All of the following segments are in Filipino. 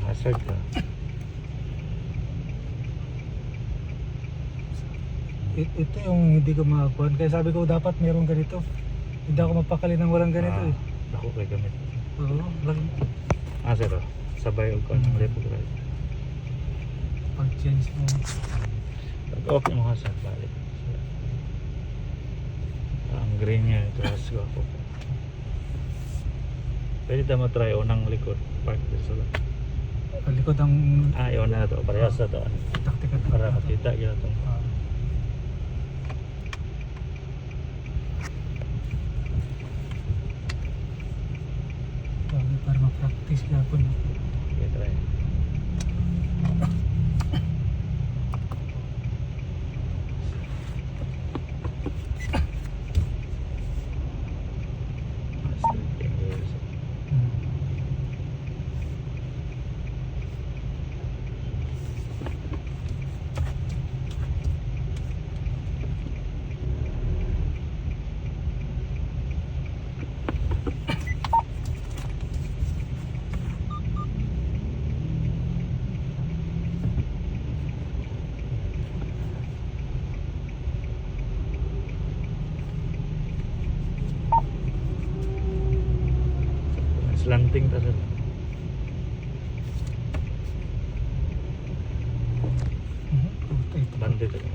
Asag ka. Ito yung hindi ko makakuha. Kaya sabi ko dapat meron ganito. Hindi ako mapakali ng walang ganito eh. Ako kay gamit. Oo, lang Sir, sabay o kung mali po kayo. pag-change mo. Pag-off mo ka sa balik. Ang green niya, ito has ko ako. Pwede tayo matry unang likod. Park dito sa lang. Kalikod ang Yun na ito. Parehas na ito. taktika. Para makita yun ito. Para ma-practice gapon. Okay, try. Slanting ta sir. Bandit ito.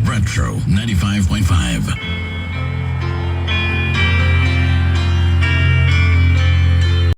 Retro 95.5.